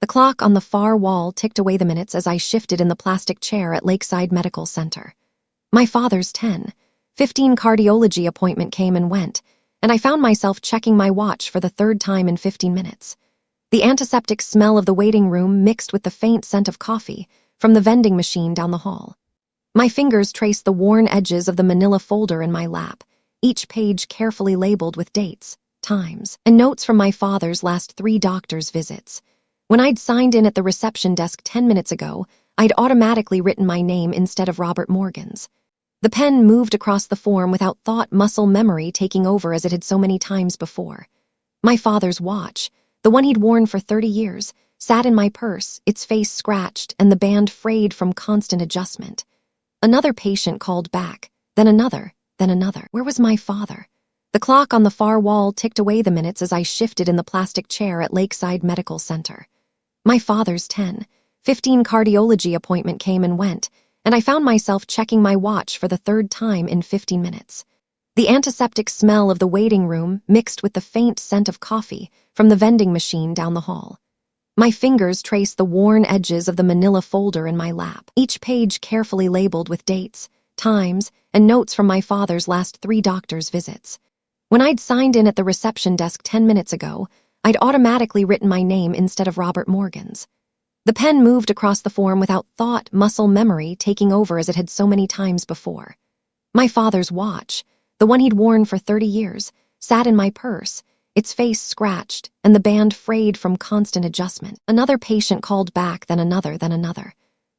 The clock on the far wall ticked away the minutes as I shifted in the plastic chair at Lakeside Medical Center. My father's 10:15 cardiology appointment came and went, and I found myself checking my watch for the third time in 15 minutes. The antiseptic smell of the waiting room mixed with the faint scent of coffee from the vending machine down the hall. My fingers traced the worn edges of the manila folder in my lap, each page carefully labeled with dates, times, and notes from my father's last 3 doctor's visits. When I'd signed in at the reception desk 10 minutes ago, I'd automatically written my name instead of Robert Morgan's. The pen moved across the form without thought muscle memory taking over as it had so many times before. My father's watch, the one he'd worn for 30 years, sat in my purse, its face scratched and the band frayed from constant adjustment. Another patient called back, then another, then another. Where was my father? The clock on the far wall ticked away the minutes as I shifted in the plastic chair at Lakeside Medical Center. My father's 10:15 cardiology appointment came and went, and I found myself checking my watch for the third time in 15 minutes. The antiseptic smell of the waiting room mixed with the faint scent of coffee from the vending machine down the hall. My fingers traced the worn edges of the manila folder in my lap, each page carefully labeled with dates, times, and notes from my father's last 3 doctor's visits. When I'd signed in at the reception desk 10 minutes ago, I'd automatically written my name instead of Robert Morgan's. The pen moved across the form without thought muscle memory taking over as it had so many times before. My father's watch, the one he'd worn for 30 years, sat in my purse, its face scratched and the band frayed from constant adjustment. Another patient called back, then another, then another.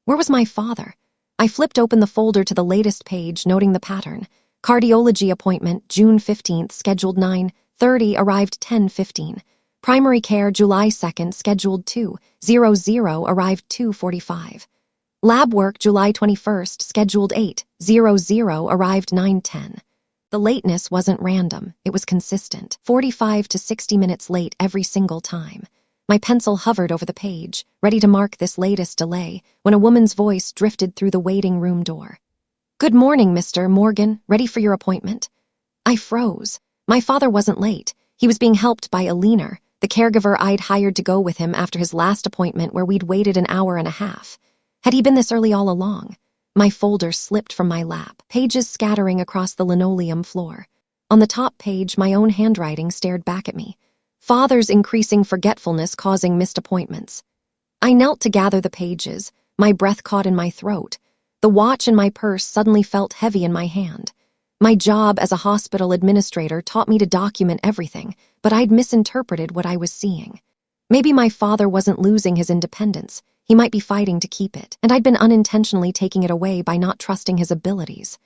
Where was my father? I flipped open the folder to the latest page, noting the pattern. Cardiology appointment, June 15th, scheduled 9:30, arrived 10:15. Primary care, July 2nd, scheduled 2:00, arrived 2:45. Lab work, July 21st, scheduled 8:00, arrived 9:10. The lateness wasn't random, it was consistent, 45 to 60 minutes late every single time. My pencil hovered over the page, ready to mark this latest delay, when a woman's voice drifted through the waiting room door. "Good morning, Mr. Morgan, ready for your appointment?" I froze. My father wasn't late. He was being helped by Alina, the caregiver I'd hired to go with him after his last appointment where we'd waited an hour and a half. Had he been this early all along? My folder slipped from my lap, pages scattering across the linoleum floor. On the top page, my own handwriting stared back at me. Father's increasing forgetfulness causing missed appointments. I knelt to gather the pages, my breath caught in my throat. The watch in my purse suddenly felt heavy in my hand. My job as a hospital administrator taught me to document everything, but I'd misinterpreted what I was seeing. Maybe my father wasn't losing his independence. He might be fighting to keep it, and I'd been unintentionally taking it away by not trusting his abilities.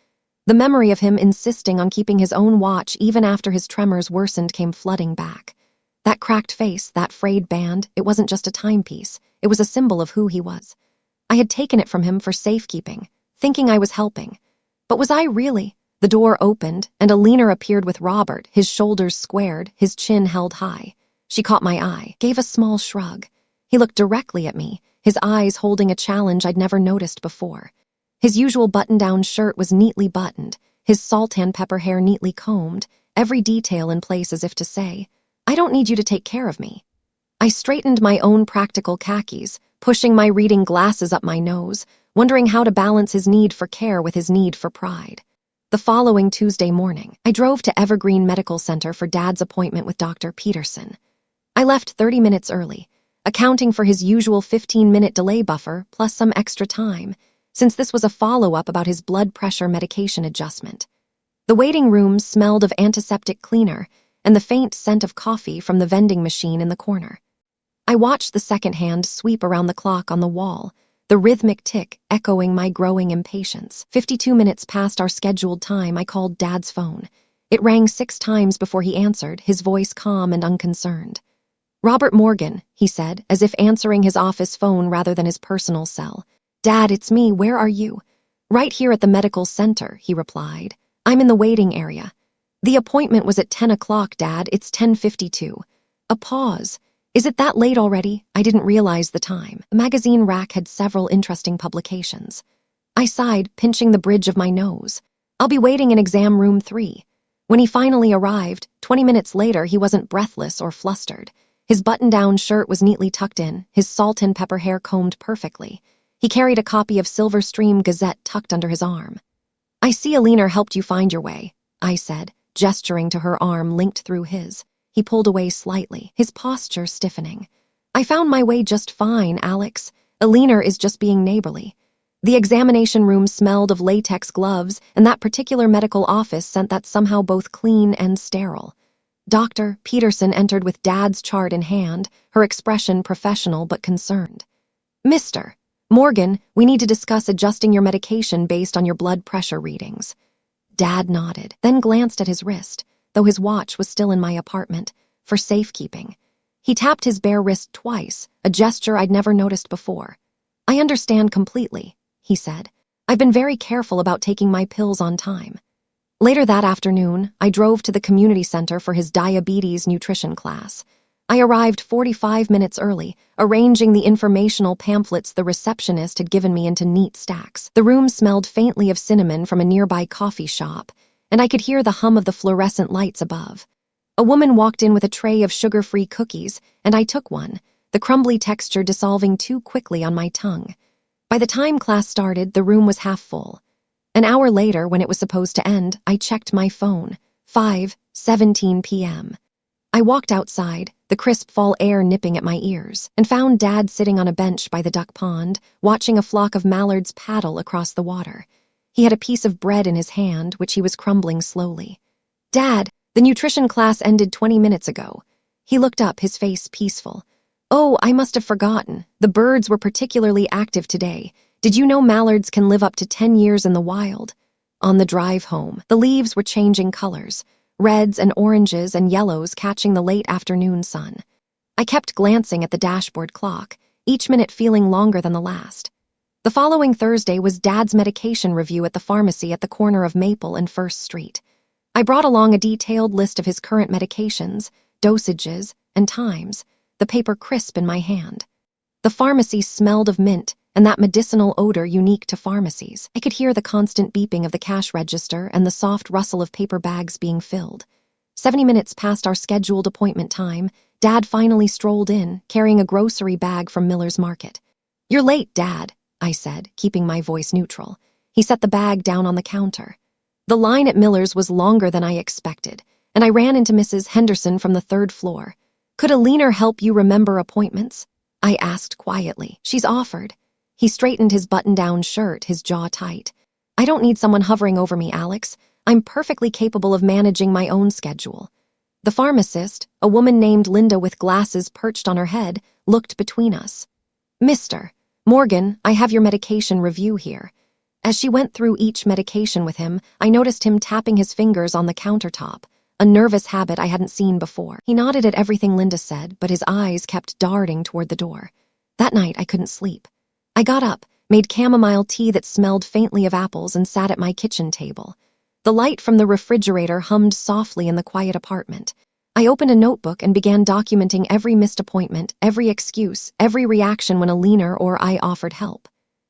The memory of him insisting on keeping his own watch even after his tremors worsened came flooding back. That cracked face, that frayed band, it wasn't just a timepiece. It was a symbol of who he was. I had taken it from him for safekeeping, thinking I was helping. But was I really? The door opened, and Alina appeared with Robert, his shoulders squared, his chin held high. She caught my eye, gave a small shrug. He looked directly at me, his eyes holding a challenge I'd never noticed before. His usual button-down shirt was neatly buttoned, his sultan pepper hair neatly combed, every detail in place as if to say, "I don't need you to take care of me." I straightened my own practical khakis, pushing my reading glasses up my nose, wondering how to balance his need for care with his need for pride. The following Tuesday morning, I drove to Evergreen Medical Center for Dad's appointment with Dr. Peterson. I left 30 minutes early, accounting for his usual 15-minute delay buffer plus some extra time, since this was a follow-up about his blood pressure medication adjustment. The waiting room smelled of antiseptic cleaner and the faint scent of coffee from the vending machine in the corner. I watched the second hand sweep around the clock on the wall, the rhythmic tick echoing my growing impatience. 52 minutes past our scheduled time, I called Dad's phone. It rang 6 times before he answered, his voice calm and unconcerned. "Robert Morgan," he said, as if answering his office phone rather than his personal cell. "Dad, it's me. Where are you?" "Right here at the medical center," he replied. "I'm in the waiting area." "The appointment was at 10 o'clock, Dad. It's 10:52. A pause. "Is it that late already?" I didn't realize the time. The magazine rack had several interesting publications. I sighed, pinching the bridge of my nose. "I'll be waiting in exam room 3. When he finally arrived, 20 minutes later, he wasn't breathless or flustered. His button-down shirt was neatly tucked in, his salt and pepper hair combed perfectly. He carried a copy of Silver Stream Gazette tucked under his arm. "I see Alina helped you find your way," I said, gesturing to her arm linked through his. He pulled away slightly, his posture stiffening. "I found my way just fine, Alex. Alina is just being neighborly." The examination room smelled of latex gloves, and that particular medical office scent that somehow both clean and sterile. Dr. Peterson entered with Dad's chart in hand, her expression professional but concerned. "Mr. Morgan, we need to discuss adjusting your medication based on your blood pressure readings." Dad nodded, then glanced at his wrist, though his watch was still in my apartment, for safekeeping. He tapped his bare wrist twice, a gesture I'd never noticed before. "I understand completely," he said. "I've been very careful about taking my pills on time." Later that afternoon, I drove to the community center for his diabetes nutrition class. I arrived 45 minutes early, arranging the informational pamphlets the receptionist had given me into neat stacks. The room smelled faintly of cinnamon from a nearby coffee shop, and I could hear the hum of the fluorescent lights above. A woman walked in with a tray of sugar-free cookies, and I took one, the crumbly texture dissolving too quickly on my tongue. By the time class started, the room was half full. An hour later, when it was supposed to end, I checked my phone. 5:17 p.m. I walked outside, the crisp fall air nipping at my ears, and found Dad sitting on a bench by the duck pond, watching a flock of mallards paddle across the water. He had a piece of bread in his hand, which he was crumbling slowly. "Dad, the nutrition class ended 20 minutes ago." He looked up, his face peaceful. "Oh, I must have forgotten. The birds were particularly active today. Did you know mallards can live up to 10 years in the wild?" On the drive home, the leaves were changing colors, reds and oranges and yellows catching the late afternoon sun. I kept glancing at the dashboard clock, each minute feeling longer than the last. The following Thursday was Dad's medication review at the pharmacy at the corner of Maple and First Street. I brought along a detailed list of his current medications, dosages, and times, the paper crisp in my hand. The pharmacy smelled of mint and that medicinal odor unique to pharmacies. I could hear the constant beeping of the cash register and the soft rustle of paper bags being filled. 70 minutes past our scheduled appointment time, Dad finally strolled in, carrying a grocery bag from Miller's Market. "You're late, Dad," I said, keeping my voice neutral. He set the bag down on the counter. The line at Miller's was longer than I expected, and I ran into Mrs. Henderson from the 3rd floor. "Could Alina help you remember appointments?" I asked quietly. "She's offered." He straightened his button-down shirt, his jaw tight. "I don't need someone hovering over me, Alex. I'm perfectly capable of managing my own schedule." The pharmacist, a woman named Linda with glasses perched on her head, looked between us. "Mr. Morgan, I have your medication review here." As she went through each medication with him, I noticed him tapping his fingers on the countertop, a nervous habit I hadn't seen before. He nodded at everything Linda said, but his eyes kept darting toward the door. That night, I couldn't sleep. I got up, made chamomile tea that smelled faintly of apples, and sat at my kitchen table. The light from the refrigerator hummed softly in the quiet apartment. I opened a notebook and began documenting every missed appointment, every excuse, every reaction when Alina or I offered help.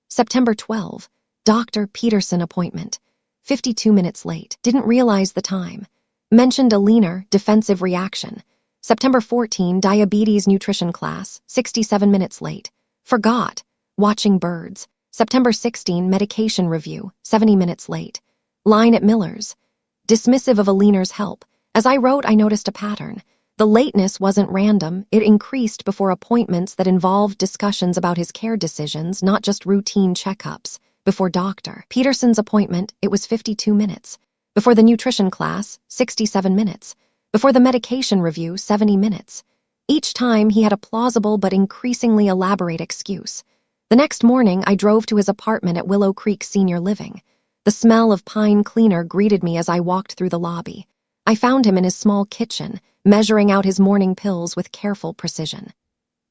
September 12, Dr. Peterson appointment. 52 minutes late. Didn't realize the time. Mentioned Alina, defensive reaction. September 14, diabetes nutrition class, 67 minutes late. Forgot. Watching birds. September 16, medication review, 70 minutes late. Line at Miller's. Dismissive of Alina's help. As I wrote, I noticed a pattern. The lateness wasn't random, it increased before appointments that involved discussions about his care decisions, not just routine checkups. Before Dr. Peterson's appointment, it was 52 minutes. Before the nutrition class, 67 minutes. Before the medication review, 70 minutes. Each time, he had a plausible but increasingly elaborate excuse. The next morning, I drove to his apartment at Willow Creek Senior Living. The smell of pine cleaner greeted me as I walked through the lobby. I found him in his small kitchen, measuring out his morning pills with careful precision.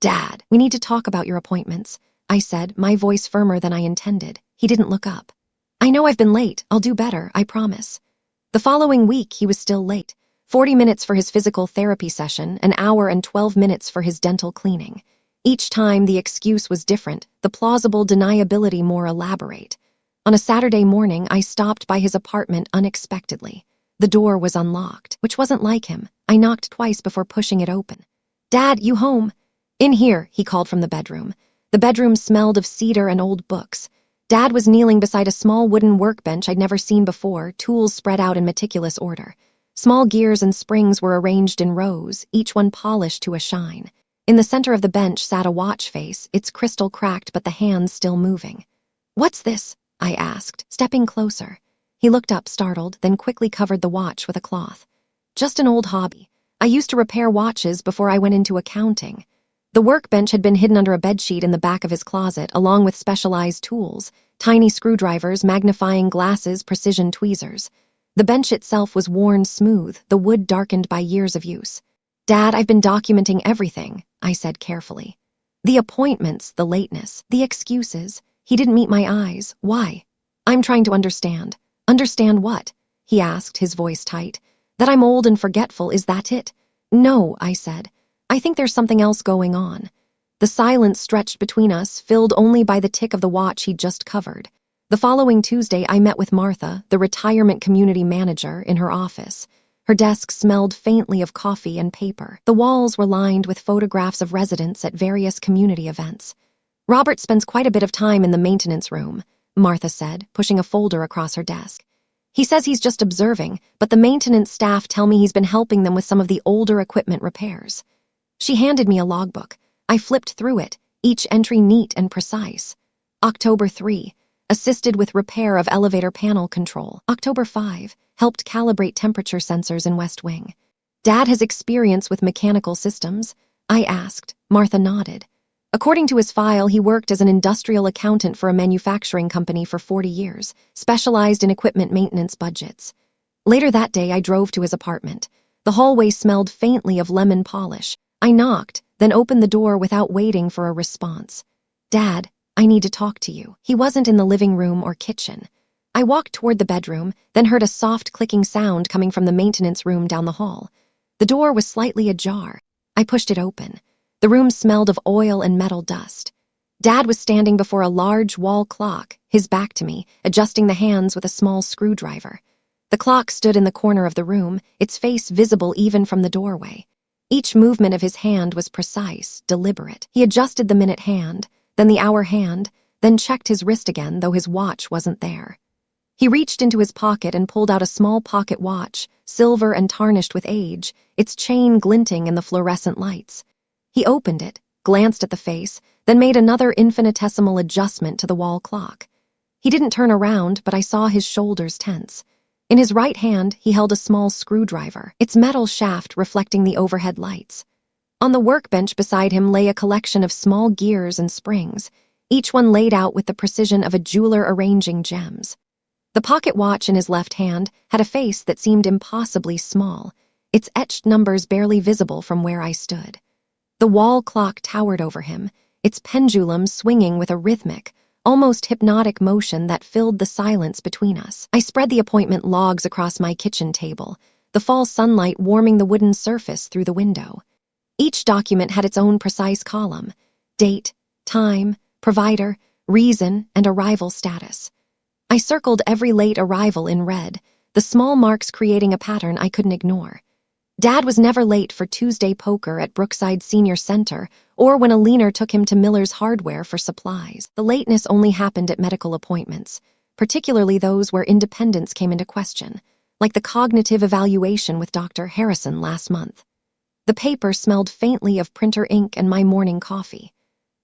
"Dad, we need to talk about your appointments," I said, my voice firmer than I intended. He didn't look up. "I know I've been late. I'll do better, I promise." The following week, he was still late. 40 minutes for his physical therapy session, an hour and 12 minutes for his dental cleaning. Each time, the excuse was different, the plausible deniability more elaborate. On a Saturday morning, I stopped by his apartment unexpectedly. The door was unlocked, which wasn't like him. I knocked twice before pushing it open. "Dad, you home?" "In here," he called from the bedroom. The bedroom smelled of cedar and old books. Dad was kneeling beside a small wooden workbench I'd never seen before, tools spread out in meticulous order. Small gears and springs were arranged in rows, each one polished to a shine. In the center of the bench sat a watch face, its crystal cracked but the hands still moving. "What's this?" I asked, stepping closer. He looked up, startled, then quickly covered the watch with a cloth. "Just an old hobby. I used to repair watches before I went into accounting." The workbench had been hidden under a bedsheet in the back of his closet, along with specialized tools, tiny screwdrivers, magnifying glasses, precision tweezers. The bench itself was worn smooth, the wood darkened by years of use. "Dad, I've been documenting everything," I said carefully. "The appointments, the lateness, the excuses. He didn't meet my eyes. Why?" "I'm trying to understand." "Understand what?" he asked, his voice tight. "That I'm old and forgetful, is that it?" "No," I said. "I think there's something else going on." The silence stretched between us, filled only by the tick of the watch he'd just covered. The following Tuesday, I met with Martha, the retirement community manager, in her office. Her desk smelled faintly of coffee and paper. The walls were lined with photographs of residents at various community events. "Robert spends quite a bit of time in the maintenance room," Martha said, pushing a folder across her desk. "He says he's just observing, but the maintenance staff tell me he's been helping them with some of the older equipment repairs." She handed me a logbook. I flipped through it, each entry neat and precise. October 3, assisted with repair of elevator panel control. October 5, helped calibrate temperature sensors in West Wing. "Dad has experience with mechanical systems?" I asked. Martha nodded. According to his file, he worked as an industrial accountant for a manufacturing company for 40 years, specialized in equipment maintenance budgets. Later that day, I drove to his apartment. The hallway smelled faintly of lemon polish. I knocked, then opened the door without waiting for a response. "Dad, I need to talk to you." He wasn't in the living room or kitchen. I walked toward the bedroom, then heard a soft clicking sound coming from the maintenance room down the hall. The door was slightly ajar. I pushed it open. The room smelled of oil and metal dust. Dad was standing before a large wall clock, his back to me, adjusting the hands with a small screwdriver. The clock stood in the corner of the room, its face visible even from the doorway. Each movement of his hand was precise, deliberate. He adjusted the minute hand, then the hour hand, then checked his wrist again, though his watch wasn't there. He reached into his pocket and pulled out a small pocket watch, silver and tarnished with age, its chain glinting in the fluorescent lights. He opened it, glanced at the face, then made another infinitesimal adjustment to the wall clock. He didn't turn around, but I saw his shoulders tense. In his right hand, he held a small screwdriver, its metal shaft reflecting the overhead lights. On the workbench beside him lay a collection of small gears and springs, each one laid out with the precision of a jeweler arranging gems. The pocket watch in his left hand had a face that seemed impossibly small, its etched numbers barely visible from where I stood. The wall clock towered over him, its pendulum swinging with a rhythmic, almost hypnotic motion that filled the silence between us. I spread the appointment logs across my kitchen table, the fall sunlight warming the wooden surface through the window. Each document had its own precise column: date, time, provider, reason, and arrival status. I circled every late arrival in red, the small marks creating a pattern I couldn't ignore. Dad was never late for Tuesday poker at Brookside Senior Center or when a leaner took him to Miller's Hardware for supplies. The lateness only happened at medical appointments, particularly those where independence came into question, like the cognitive evaluation with Dr. Harrison last month. The paper smelled faintly of printer ink and my morning coffee.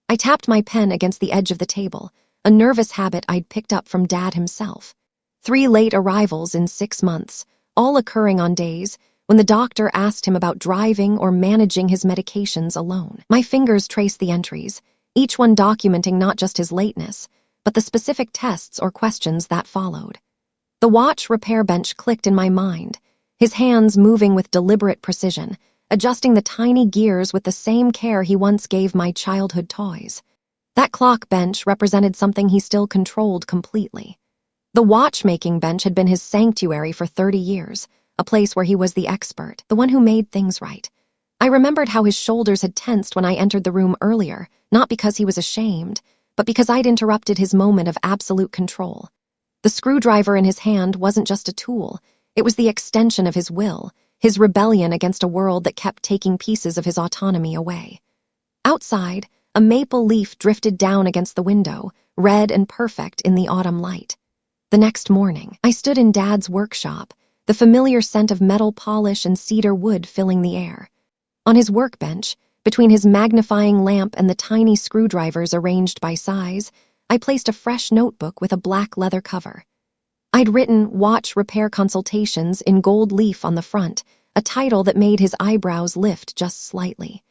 I tapped my pen against the edge of the table, a nervous habit I'd picked up from Dad himself. 3 late arrivals in 6 months, all occurring on days when the doctor asked him about driving or managing his medications alone. My fingers traced the entries, each one documenting not just his lateness, but the specific tests or questions that followed. The watch repair bench clicked in my mind, his hands moving with deliberate precision, adjusting the tiny gears with the same care he once gave my childhood toys. That clock bench represented something he still controlled completely. The watchmaking bench had been his sanctuary for 30 years, a place where he was the expert, the one who made things right. I remembered how his shoulders had tensed when I entered the room earlier, not because he was ashamed, but because I'd interrupted his moment of absolute control. The screwdriver in his hand wasn't just a tool, it was the extension of his will, his rebellion against a world that kept taking pieces of his autonomy away. Outside, a maple leaf drifted down against the window, red and perfect in the autumn light. The next morning, I stood in Dad's workshop, the familiar scent of metal polish and cedar wood filling the air. On his workbench, between his magnifying lamp and the tiny screwdrivers arranged by size, I placed a fresh notebook with a black leather cover. I'd written "Watch Repair Consultations" in gold leaf on the front, a title that made his eyebrows lift just slightly.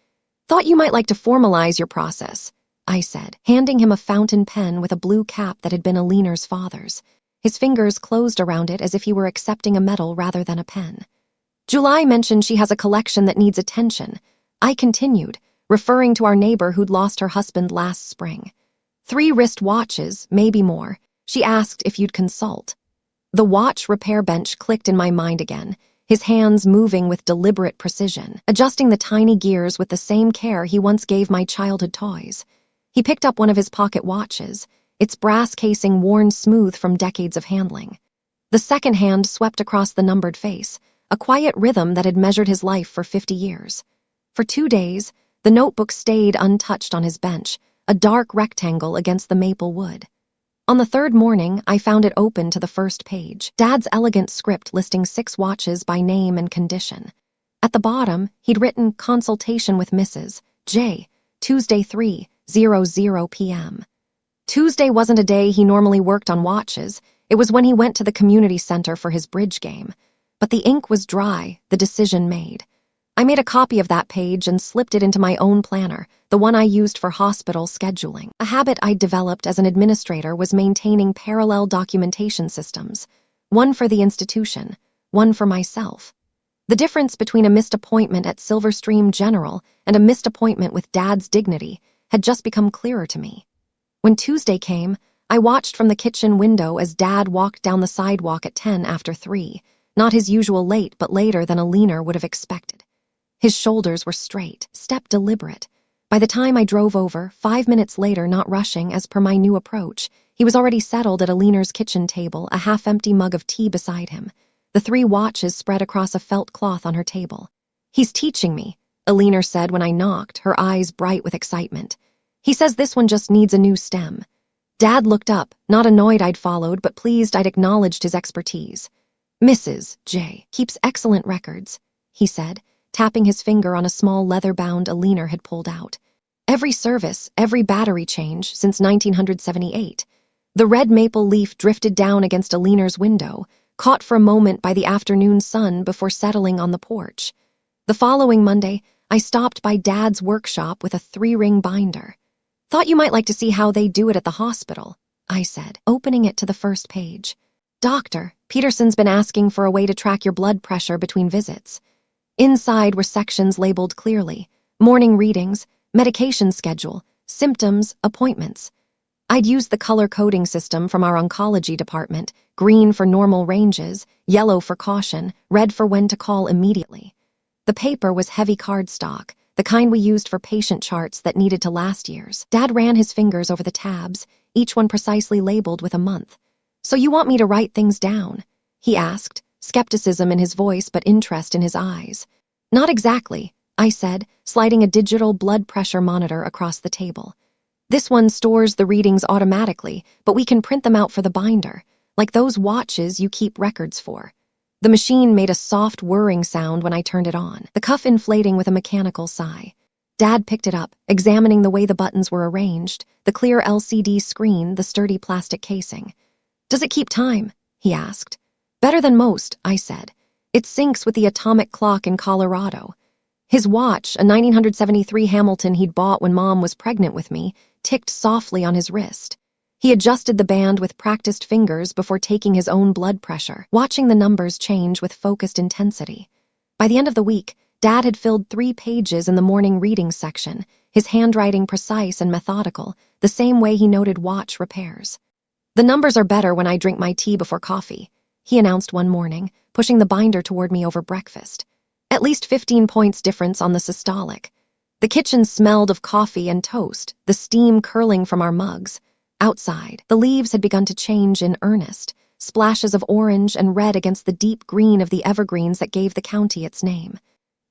"Thought you might like to formalize your process," I said, handing him a fountain pen with a blue cap that had been Aliner's father's. His fingers closed around it as if he were accepting a medal rather than a pen. "July mentioned she has a collection that needs attention," I continued, referring to our neighbor who'd lost her husband last spring. 3 wrist watches, maybe more. She asked if you'd consult. The watch repair bench clicked in my mind again, his hands moving with deliberate precision, adjusting the tiny gears with the same care he once gave my childhood toys. He picked up one of his pocket watches, its brass casing worn smooth from decades of handling. The second hand swept across the numbered face, a quiet rhythm that had measured his life for 50 years. For 2 days, the notebook stayed untouched on his bench, a dark rectangle against the maple wood. On the 3rd morning, I found it open to the first page, Dad's elegant script listing 6 watches by name and condition. At the bottom, he'd written "Consultation with Mrs. J, Tuesday 3:00 p.m. Tuesday wasn't a day he normally worked on watches. It was when he went to the community center for his bridge game. But the ink was dry, the decision made. I made a copy of that page and slipped it into my own planner, the one I used for hospital scheduling. A habit I'd developed as an administrator was maintaining parallel documentation systems, one for the institution, one for myself. The difference between a missed appointment at Silverstream General and a missed appointment with Dad's dignity had just become clearer to me. When Tuesday came, I watched from the kitchen window as Dad walked down the sidewalk at 10 after 3, not his usual late but later than Aliner would have expected. His shoulders were straight, step deliberate. By the time I drove over, 5 minutes later, not rushing as per my new approach, he was already settled at Aliner's kitchen table, a half-empty mug of tea beside him, the 3 watches spread across a felt cloth on her table. "He's teaching me," Aliner said when I knocked, her eyes bright with excitement. "He says this one just needs a new stem." Dad looked up, not annoyed I'd followed, but pleased I'd acknowledged his expertise. "Mrs. J keeps excellent records," he said, tapping his finger on a small leather-bound Aliner had pulled out. "Every service, every battery change since 1978. The red maple leaf drifted down against Aliner's window, caught for a moment by the afternoon sun before settling on the porch. The following Monday, I stopped by Dad's workshop with a 3-ring binder. "Thought you might like to see how they do it at the hospital," I said, opening it to the first page. "Doctor, Peterson's been asking for a way to track your blood pressure between visits." Inside were sections labeled clearly: morning readings, medication schedule, symptoms, appointments. I'd used the color coding system from our oncology department, green for normal ranges, yellow for caution, red for when to call immediately. The paper was heavy cardstock, the kind we used for patient charts that needed to last years. Dad ran his fingers over the tabs, each one precisely labeled with a month. "So you want me to write things down?" he asked, skepticism in his voice but interest in his eyes. "Not exactly," I said, sliding a digital blood pressure monitor across the table. "This one stores the readings automatically, but we can print them out for the binder, like those watches you keep records for." The machine made a soft whirring sound when I turned it on, the cuff inflating with a mechanical sigh. Dad picked it up, examining the way the buttons were arranged, the clear LCD screen, the sturdy plastic casing. "Does it keep time?" he asked. "Better than most," I said. "It syncs with the atomic clock in Colorado." His watch, a 1973 Hamilton he'd bought when Mom was pregnant with me, ticked softly on his wrist. He adjusted the band with practiced fingers before taking his own blood pressure, watching the numbers change with focused intensity. By the end of the week, Dad had filled 3 pages in the morning reading section, his handwriting precise and methodical, the same way he noted watch repairs. "The numbers are better when I drink my tea before coffee," he announced one morning, pushing the binder toward me over breakfast. "At least 15 points difference on the systolic." The kitchen smelled of coffee and toast, the steam curling from our mugs. Outside, the leaves had begun to change in earnest, splashes of orange and red against the deep green of the evergreens that gave the county its name.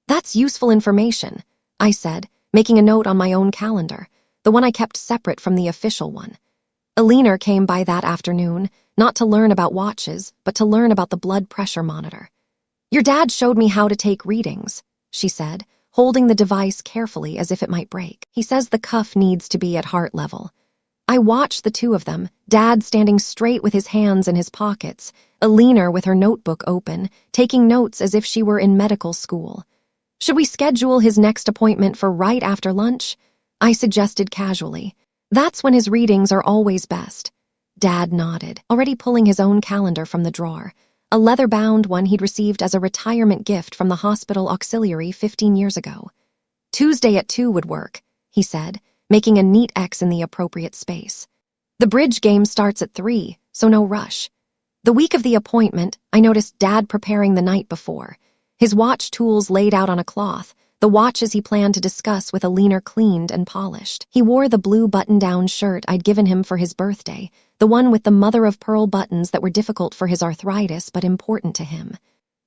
"That's useful information," I said, making a note on my own calendar, the one I kept separate from the official one. A leaner came by that afternoon, not to learn about watches, but to learn about the blood pressure monitor. "Your dad showed me how to take readings," she said, holding the device carefully as if it might break. "He says the cuff needs to be at heart level." I watched the two of them, Dad standing straight with his hands in his pockets, a leaner with her notebook open, taking notes as if she were in medical school. "Should we schedule his next appointment for right after lunch?" I suggested casually. "That's when his readings are always best." Dad nodded, already pulling his own calendar from the drawer, a leather-bound one he'd received as a retirement gift from the hospital auxiliary 15 years ago. "Tuesday at 2 would work," he said, making a neat X in the appropriate space. "The bridge game starts at 3, so no rush." The week of the appointment, I noticed Dad preparing the night before. His watch tools laid out on a cloth, the watches he planned to discuss with a leaner cleaned and polished. He wore the blue button-down shirt I'd given him for his birthday, the one with the mother-of-pearl buttons that were difficult for his arthritis but important to him.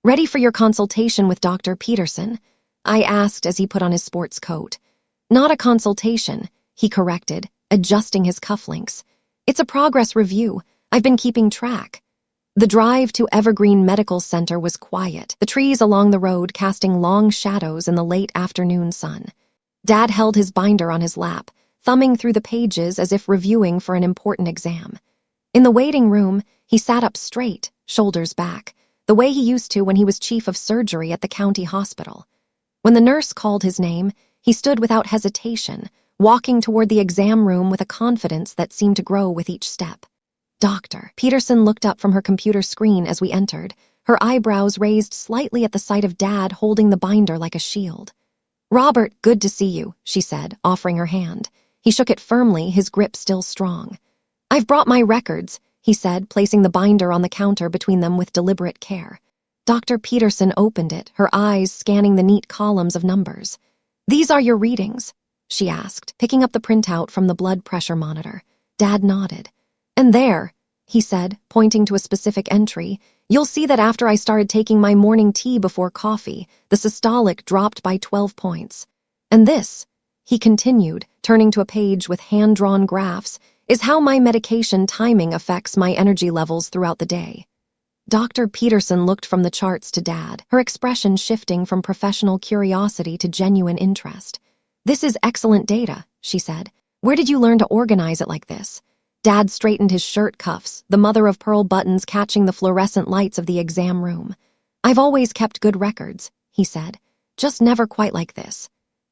"Ready for your consultation with Dr. Peterson?" I asked as he put on his sports coat. "Not a consultation," he corrected, adjusting his cufflinks. "It's a progress review. I've been keeping track." The drive to Evergreen Medical Center was quiet, the trees along the road casting long shadows in the late afternoon sun. Dad held his binder on his lap, thumbing through the pages as if reviewing for an important exam. In the waiting room, he sat up straight, shoulders back, the way he used to when he was chief of surgery at the county hospital. When the nurse called his name, he stood without hesitation, walking toward the exam room with a confidence that seemed to grow with each step. "Doctor." Peterson looked up from her computer screen as we entered, her eyebrows raised slightly at the sight of Dad holding the binder like a shield. "Robert, good to see you," she said, offering her hand. He shook it firmly, his grip still strong. "I've brought my records," he said, placing the binder on the counter between them with deliberate care. Dr. Peterson opened it, her eyes scanning the neat columns of numbers. "These are your readings?" she asked, picking up the printout from the blood pressure monitor. Dad nodded. "And there," he said, pointing to a specific entry, "you'll see that after I started taking my morning tea before coffee, the systolic dropped by 12 points. And this," he continued, turning to a page with hand-drawn graphs, "is how my medication timing affects my energy levels throughout the day." Dr. Peterson looked from the charts to Dad, her expression shifting from professional curiosity to genuine interest. "This is excellent data," she said. "Where did you learn to organize it like this?" Dad straightened his shirt cuffs, the mother-of-pearl buttons catching the fluorescent lights of the exam room. "I've always kept good records," he said. "Just never quite like this."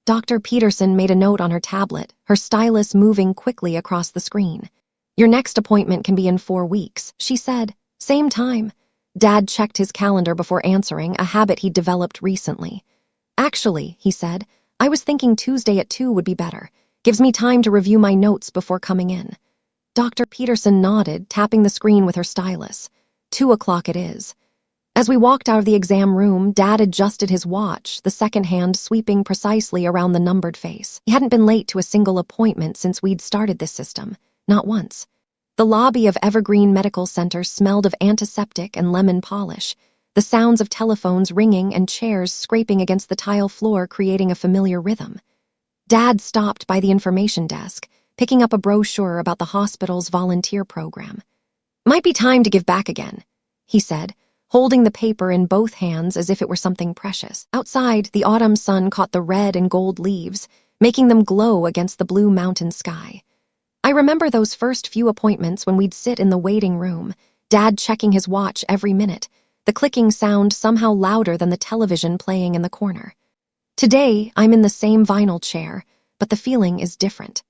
Dr. Peterson made a note on her tablet, her stylus moving quickly across the screen. "Your next appointment can be in 4 weeks," she said. "Same time." Dad checked his calendar before answering, a habit he'd developed recently. "Actually," he said, "I was thinking Tuesday at 2 would be better. Gives me time to review my notes before coming in." Dr. Peterson nodded, tapping the screen with her stylus. 2 o'clock it is. As we walked out of the exam room, Dad adjusted his watch, the second hand sweeping precisely around the numbered face. He hadn't been late to a single appointment since we'd started this system. Not once. The lobby of Evergreen Medical Center smelled of antiseptic and lemon polish, the sounds of telephones ringing and chairs scraping against the tile floor creating a familiar rhythm. Dad stopped by the information desk, picking up a brochure about the hospital's volunteer program. "Might be time to give back again," he said, holding the paper in both hands as if it were something precious. Outside, the autumn sun caught the red and gold leaves, making them glow against the blue mountain sky. I remember those first few appointments when we'd sit in the waiting room, Dad checking his watch every minute, the clicking sound somehow louder than the television playing in the corner. Today, I'm in the same vinyl chair, but the feeling is different.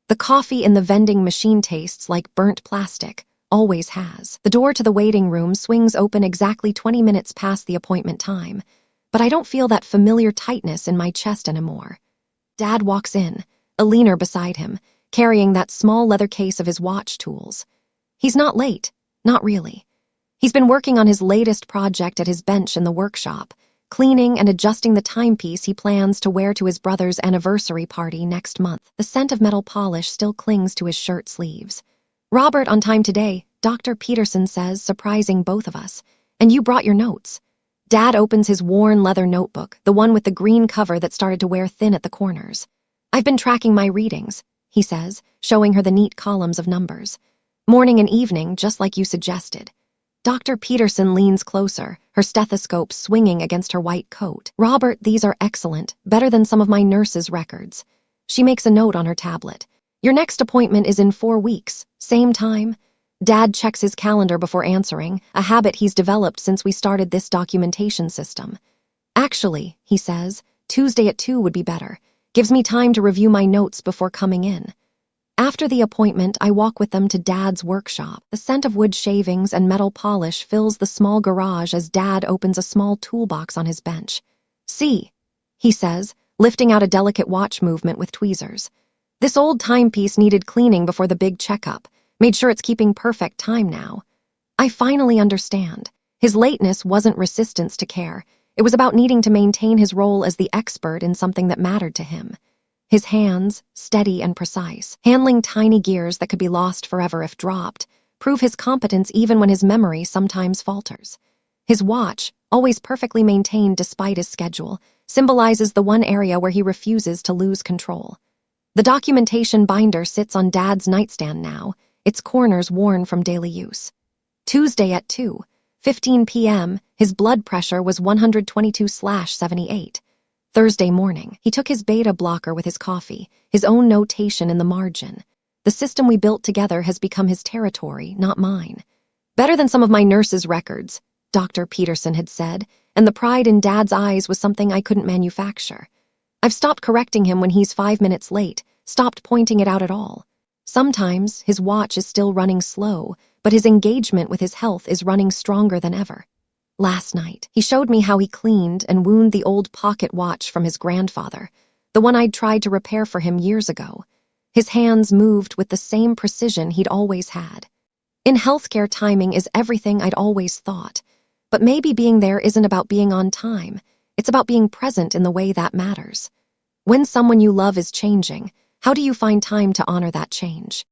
The coffee in the vending machine tastes like burnt plastic, always has. The door to the waiting room swings open exactly 20 minutes past the appointment time, but I don't feel that familiar tightness in my chest anymore. Dad walks in, a leaner beside him, carrying that small leather case of his watch tools. He's not late, not really. He's been working on his latest project at his bench in the workshop, cleaning and adjusting the timepiece he plans to wear to his brother's anniversary party next month. The scent of metal polish still clings to his shirt sleeves. "Robert on time today," Dr. Peterson says, surprising both of us. And you brought your notes. Dad opens his worn leather notebook, the one with the green cover that started to wear thin at the corners. I've been tracking my readings, he says, showing her the neat columns of numbers. Morning and evening, just like you suggested. Dr. Peterson leans closer, her stethoscope swinging against her white coat. Robert, these are excellent, better than some of my nurse's records. She makes a note on her tablet. Your next appointment is in 4 weeks, same time. Dad checks his calendar before answering, a habit he's developed since we started this documentation system. Actually, he says, Tuesday at 2 would be better. Gives me time to review my notes before coming in. After the appointment, I walk with them to Dad's workshop. The scent of wood shavings and metal polish fills the small garage as Dad opens a small toolbox on his bench. See, he says, lifting out a delicate watch movement with tweezers. This old timepiece needed cleaning before the big checkup. Made sure it's keeping perfect time now. I finally understand. His lateness wasn't resistance to care. It was about needing to maintain his role as the expert in something that mattered to him. His hands, steady and precise, handling tiny gears that could be lost forever if dropped, prove his competence even when his memory sometimes falters. His watch, always perfectly maintained despite his schedule, symbolizes the one area where he refuses to lose control. The documentation binder sits on Dad's nightstand now, its corners worn from daily use. Tuesday at 2:15 p.m., his blood pressure was 122/78. Thursday morning, he took his beta blocker with his coffee, his own notation in the margin. The system we built together has become his territory, not mine. Better than some of my nurse's records, Dr. Peterson had said, and the pride in Dad's eyes was something I couldn't manufacture. I've stopped correcting him when he's 5 minutes late, stopped pointing it out at all. Sometimes his watch is still running slow, but his engagement with his health is running stronger than ever. Last night, he showed me how he cleaned and wound the old pocket watch from his grandfather, the one I'd tried to repair for him years ago. His hands moved with the same precision he'd always had. In healthcare, timing is everything I'd always thought, but maybe being there isn't about being on time. It's about being present in the way that matters. When someone you love is changing, how do you find time to honor that change?